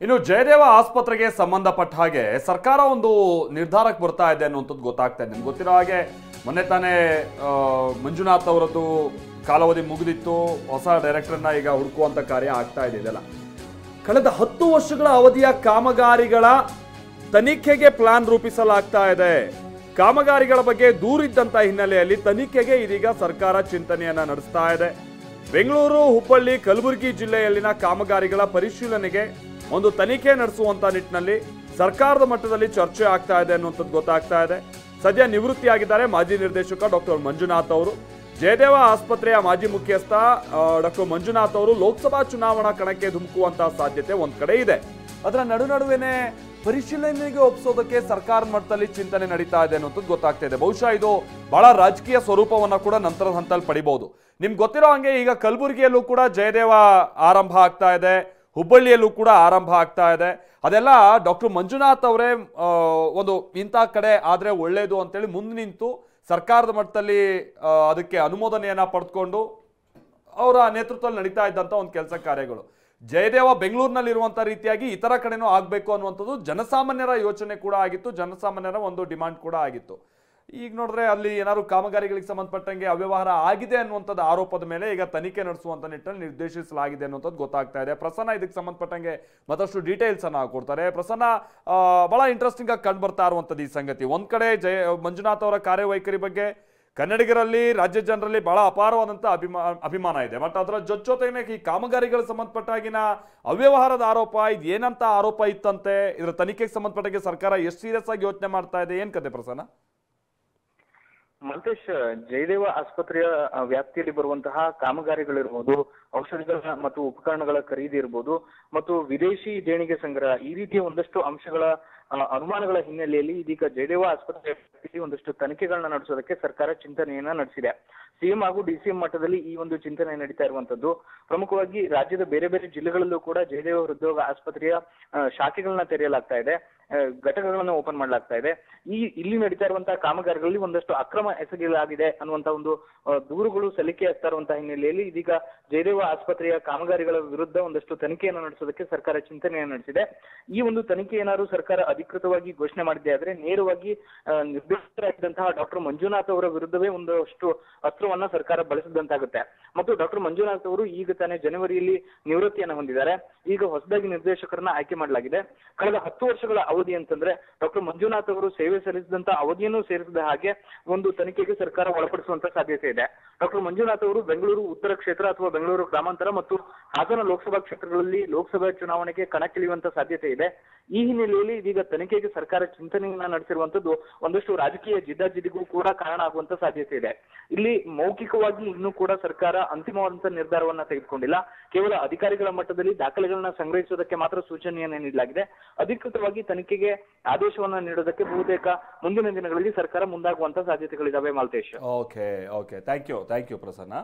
ಇನ್ನು ಜಯದೇವ ಆಸ್ಪತ್ರೆಗೆ ಸಂಬಂಧಪಟ್ಟ ಹಾಗೆ ಸರ್ಕಾರ ಒಂದು ನಿರ್ಧಾರಕ್ಕೆ ಬರ್ತಾ ಇದೆ ಅನ್ನುವಂಥದ್ದು ಗೊತ್ತಾಗ್ತಾ ಇದೆ. ನಿಮ್ಗೆ ಗೊತ್ತಿರೋ ಹಾಗೆ ಮೊನ್ನೆ ತಾನೇ ಮಂಜುನಾಥ್ ಅವರದ್ದು ಕಾಲಾವಧಿ ಮುಗಿದಿತ್ತು. ಹೊಸ ಡೈರೆಕ್ಟರ್ನ ಈಗ ಹುಡುಕುವಂತ ಕಾರ್ಯ ಆಗ್ತಾ ಇದೆ. ಇದೆಲ್ಲ ಕಳೆದ 10 ವರ್ಷಗಳ ಅವಧಿಯ ಕಾಮಗಾರಿಗಳ ತನಿಖೆಗೆ ಪ್ಲಾನ್ ರೂಪಿಸಲಾಗ್ತಾ ಇದೆ. ಕಾಮಗಾರಿಗಳ ಬಗ್ಗೆ ದೂರಿದ್ದಂತ ಹಿನ್ನೆಲೆಯಲ್ಲಿ ತನಿಖೆಗೆ ಇದೀಗ ಸರ್ಕಾರ ಚಿಂತನೆಯನ್ನ ನಡೆಸ್ತಾ ಇದೆ. ಬೆಂಗಳೂರು, ಹುಬ್ಬಳ್ಳಿ, ಕಲಬುರಗಿ ಜಿಲ್ಲೆಯಲ್ಲಿನ ಕಾಮಗಾರಿಗಳ ಪರಿಶೀಲನೆಗೆ ಒಂದು ತನಿಖೆ ನಡೆಸುವಂತ ನಿಟ್ಟಿನಲ್ಲಿ ಸರ್ಕಾರದ ಮಟ್ಟದಲ್ಲಿ ಚರ್ಚೆ ಆಗ್ತಾ ಇದೆ ಅನ್ನುವಂಥದ್ದು ಗೊತ್ತಾಗ್ತಾ ಇದೆ. ಸದ್ಯ ನಿವೃತ್ತಿಯಾಗಿದ್ದಾರೆ ಮಾಜಿ ನಿರ್ದೇಶಕ ಡಾಕ್ಟರ್ ಮಂಜುನಾಥ್ ಅವರು. ಜಯದೇವ ಆಸ್ಪತ್ರೆಯ ಮಾಜಿ ಮುಖ್ಯಸ್ಥ ಡಾಕ್ಟರ್ ಮಂಜುನಾಥ್ ಅವರು ಲೋಕಸಭಾ ಚುನಾವಣಾ ಕಣಕ್ಕೆ ಧುಮುಕುವಂತಹ ಸಾಧ್ಯತೆ ಒಂದ್ ಕಡೆ ಇದೆ. ಅದರ ನಡುವೆ ಪರಿಶೀಲನೆಗೆ ಒಪ್ಪಿಸೋದಕ್ಕೆ ಸರ್ಕಾರದ ಮಟ್ಟದಲ್ಲಿ ಚಿಂತನೆ ನಡೀತಾ ಇದೆ ಅನ್ನೋದು ಗೊತ್ತಾಗ್ತಾ ಇದೆ. ಬಹುಶಃ ಇದು ಬಹಳ ರಾಜಕೀಯ ಸ್ವರೂಪವನ್ನ ಕೂಡ ನಂತರದ ಹಂತದಲ್ಲಿ ಪಡಿಬಹುದು. ನಿಮ್ಗೆ ಗೊತ್ತಿರೋ ಹಂಗೆ ಈಗ ಕಲಬುರಗಿಯಲ್ಲೂ ಕೂಡ ಜಯದೇವ ಆರಂಭ ಆಗ್ತಾ ಇದೆ, ಹುಬ್ಬಳ್ಳಿಯಲ್ಲೂ ಕೂಡ ಆರಂಭ ಆಗ್ತಾ ಇದೆ. ಅದೆಲ್ಲ ಡಾಕ್ಟರ್ ಮಂಜುನಾಥ್ ಅವರೇ ಒಂದು ಇಂಥ ಕಡೆ ಆದ್ರೆ ಒಳ್ಳೇದು ಅಂತೇಳಿ ಮುಂದೆ ನಿಂತು ಸರ್ಕಾರದ ಮಟ್ಟದಲ್ಲಿ ಅದಕ್ಕೆ ಅನುಮೋದನೆಯನ್ನ ಪಡೆದುಕೊಂಡು ಅವರ ನೇತೃತ್ವದಲ್ಲಿ ನಡೀತಾ ಇದ್ದಂತ ಒಂದು ಕೆಲಸ ಕಾರ್ಯಗಳು. ಜಯದೇವ ಬೆಂಗಳೂರಿನಲ್ಲಿರುವಂಥ ರೀತಿಯಾಗಿ ಇತರ ಕಡೆನೂ ಆಗಬೇಕು ಅನ್ನುವಂಥದ್ದು ಜನಸಾಮಾನ್ಯರ ಯೋಚನೆ ಕೂಡ ಆಗಿತ್ತು, ಜನಸಾಮಾನ್ಯರ ಒಂದು ಡಿಮಾಂಡ್ ಕೂಡ ಆಗಿತ್ತು. ಈಗ ನೋಡಿದ್ರೆ ಅಲ್ಲಿ ಏನಾದ್ರು ಕಾಮಗಾರಿಗಳಿಗೆ ಸಂಬಂಧಪಟ್ಟಂಗೆ ಅವ್ಯವಹಾರ ಆಗಿದೆ ಅನ್ನುವಂಥದ್ದು ಆರೋಪದ ಮೇಲೆ ಈಗ ತನಿಖೆ ನಡೆಸುವಂತ ನಿಟ್ಟಿನಲ್ಲಿ ನಿರ್ದೇಶಿಸಲಾಗಿದೆ ಅನ್ನುವಂಥದ್ದು ಗೊತ್ತಾಗ್ತಾ ಇದೆ. ಪ್ರಸನ್ನ ಇದಕ್ಕೆ ಸಂಬಂಧಪಟ್ಟಂಗೆ ಮತ್ತಷ್ಟು ಡೀಟೇಲ್ಸ್ ಅನ್ನ ಕೊಡ್ತಾರೆ. ಪ್ರಸನ್ನ, ಬಹಳ ಇಂಟ್ರೆಸ್ಟಿಂಗ್ ಆಗಿ ಕಂಡು ಬರ್ತಾ ಇರುವಂಥದ್ದು ಈ ಸಂಗತಿ. ಒಂದ್ ಕಡೆ ಮಂಜುನಾಥ್ ಅವರ ಕಾರ್ಯವೈಖರಿ ಬಗ್ಗೆ ಕನ್ನಡಿಗರಲ್ಲಿ, ರಾಜ್ಯ ಜನರಲ್ಲಿ ಬಹಳ ಅಪಾರವಾದಂಥ ಅಭಿಮಾನ ಇದೆ. ಬಟ್ ಅದರ ಜೊತೆಗೆ ಈ ಕಾಮಗಾರಿಗಳ ಸಂಬಂಧಪಟ್ಟಾಗಿನ ಅವ್ಯವಹಾರದ ಆರೋಪ ಇದು ಏನಂತ ಆರೋಪ ಇತ್ತಂತೆ, ಇದರ ತನಿಖೆಗೆ ಸಂಬಂಧಪಟ್ಟಾಗೆ ಸರ್ಕಾರ ಎಷ್ಟು ಸೀರಿಯಸ್ ಆಗಿ ಯೋಚನೆ ಮಾಡ್ತಾ ಇದೆ, ಏನ್ ಕತೆ ಪ್ರಸನ್ನ? ಮಲ್ತೇಶ್, ಜಯದೇವ ಆಸ್ಪತ್ರೆಯ ವ್ಯಾಪ್ತಿಯಲ್ಲಿ ಬರುವಂತಹ ಕಾಮಗಾರಿಗಳಿರ್ಬೋದು, ಔಷಧಿಗಳ ಮತ್ತು ಉಪಕರಣಗಳ ಖರೀದಿ ಇರ್ಬೋದು, ಮತ್ತು ವಿದೇಶಿ ದೇಣಿಗೆ ಸಂಗ್ರಹ, ಈ ರೀತಿಯ ಒಂದಷ್ಟು ಅಂಶಗಳ ಅನುಮಾನಗಳ ಹಿನ್ನೆಲೆಯಲ್ಲಿ ಇದೀಗ ಜಯದೇವ ಆಸ್ಪತ್ರೆ ಒಂದಷ್ಟು ತನಿಖೆಗಳನ್ನ ನಡೆಸೋದಕ್ಕೆ ಸರ್ಕಾರ ಚಿಂತನೆಯನ್ನ ನಡೆಸಿದೆ. ಸಿಎಂ ಹಾಗೂ ಡಿಸಿಎಂ ಮಟ್ಟದಲ್ಲಿ ಈ ಒಂದು ಚಿಂತನೆ ನಡೀತಾ ಇರುವಂತದ್ದು. ಪ್ರಮುಖವಾಗಿ ರಾಜ್ಯದ ಬೇರೆ ಬೇರೆ ಜಿಲ್ಲೆಗಳಲ್ಲೂ ಕೂಡ ಜಯದೇವ ಹೃದ್ರೋಗ ಆಸ್ಪತ್ರೆಯ ಶಾಖೆಗಳನ್ನ ತೆರೆಯಲಾಗ್ತಾ ಇದೆ, ಘಟಕಗಳನ್ನು ಓಪನ್ ಮಾಡಲಾಗ್ತಾ ಇದೆ. ಇಲ್ಲಿ ನಡೀತಾ ಇರುವಂತಹ ಕಾಮಗಾರಿಗಳಲ್ಲಿ ಒಂದಷ್ಟು ಅಕ್ರಮ ಎಸಗಲಾಗಿದೆ ಅನ್ನುವಂತ ಒಂದು ದೂರುಗಳು ಸಲ್ಲಿಕೆ ಆಗ್ತಾ ಇರುವಂತಹ ಹಿನ್ನೆಲೆಯಲ್ಲಿ ಇದೀಗ ಜಯದೇವ ಆಸ್ಪತ್ರೆಯ ಕಾಮಗಾರಿಗಳ ವಿರುದ್ಧ ಒಂದಷ್ಟು ತನಿಖೆಯನ್ನು ನಡೆಸೋದಕ್ಕೆ ಸರ್ಕಾರ ಚಿಂತನೆಯನ್ನು ನಡೆಸಿದೆ. ಈ ಒಂದು ತನಿಖೆ ಏನಾದ್ರು ಸರ್ಕಾರ ಅಧಿಕೃತವಾಗಿ ಘೋಷಣೆ ಮಾಡಿದೆ ಆದ್ರೆ ನೇರವಾಗಿ ನಿರ್ದೇಶಕರಾಗಿದ್ದಂತಹ ಡಾಕ್ಟರ್ ಮಂಜುನಾಥ್ ಅವರ ವಿರುದ್ಧವೇ ಒಂದಷ್ಟು ಅಸ್ತ್ರವನ್ನ ಸರ್ಕಾರ ಬಳಸಿದಂತಾಗುತ್ತೆ. ಮತ್ತು ಡಾಕ್ಟರ್ ಮಂಜುನಾಥ್ ಅವರು ಈಗ ತಾನೇ ಜನವರಿಯಲ್ಲಿ ನಿವೃತ್ತಿಯನ್ನು ಹೊಂದಿದ್ದಾರೆ. ಈಗ ಹೊಸದಾಗಿ ನಿರ್ದೇಶಕರನ್ನ ಆಯ್ಕೆ ಮಾಡಲಾಗಿದೆ. ಕಳೆದ 10 ವರ್ಷಗಳ ಅವಧಿ ಅಂತಂದ್ರೆ ಡಾಕ್ಟರ್ ಮಂಜುನಾಥ್ ಅವರು ಸೇವೆ ಸಲ್ಲಿಸಿದಂತ ಅವಧಿಯನ್ನು ಸೇರಿಸಿದ ಹಾಗೆ ಒಂದು ತನಿಖೆಗೆ ಸರ್ಕಾರ ಒಳಪಡಿಸುವಂತ ಸಾಧ್ಯತೆ ಇದೆ. ಡಾಕ್ಟರ್ ಮಂಜುನಾಥ್ ಅವರು ಬೆಂಗಳೂರು ಉತ್ತರ ಕ್ಷೇತ್ರ ಅಥವಾ ಬೆಂಗಳೂರು ಗ್ರಾಮಾಂತರ ಮತ್ತು ಹಾಸನ ಲೋಕಸಭಾ ಕ್ಷೇತ್ರಗಳಲ್ಲಿ ಲೋಕಸಭಾ ಚುನಾವಣೆಗೆ ಕಣಕ್ಕಿಳಿಯುವಂತ ಸಾಧ್ಯತೆ ಇದೆ. ಈ ಹಿನ್ನೆಲೆಯಲ್ಲಿ ಇದೀಗ ತನಿಖೆಗೆ ಸರ್ಕಾರ ಚಿಂತನೆಯನ್ನ ನಡೆಸಿರುವಂತದ್ದು ಒಂದಷ್ಟು ರಾಜಕೀಯ ಜಿದ್ದಾಜಿದ್ದಿಗೂ ಕೂಡ ಕಾರಣ ಆಗುವಂತ ಸಾಧ್ಯತೆ ಇದೆ. ಇಲ್ಲಿ ಮೌಖಿಕವಾಗಿ ಇನ್ನೂ ಕೂಡ ಸರ್ಕಾರ ಅಂತಿಮವಾದಂತಹ ನಿರ್ಧಾರವನ್ನ ತೆಗೆದುಕೊಂಡಿಲ್ಲ. ಕೇವಲ ಅಧಿಕಾರಿಗಳ ಮಟ್ಟದಲ್ಲಿ ದಾಖಲೆಗಳನ್ನ ಸಂಗ್ರಹಿಸುವುದಕ್ಕೆ ಮಾತ್ರ ಸೂಚನೆಯನ್ನ ನೀಡಲಾಗಿದೆ. ಅಧಿಕೃತವಾಗಿ ತನಿಖೆಗೆ ಆದೇಶವನ್ನ ನೀಡೋದಕ್ಕೆ ಬಹುತೇಕ ಮುಂದಿನ ದಿನಗಳಲ್ಲಿ ಸರ್ಕಾರ ಮುಂದಾಗುವಂತ ಸಾಧ್ಯತೆಗಳಿದಾವೆ. Maltesh, okay, thank you Prasanna.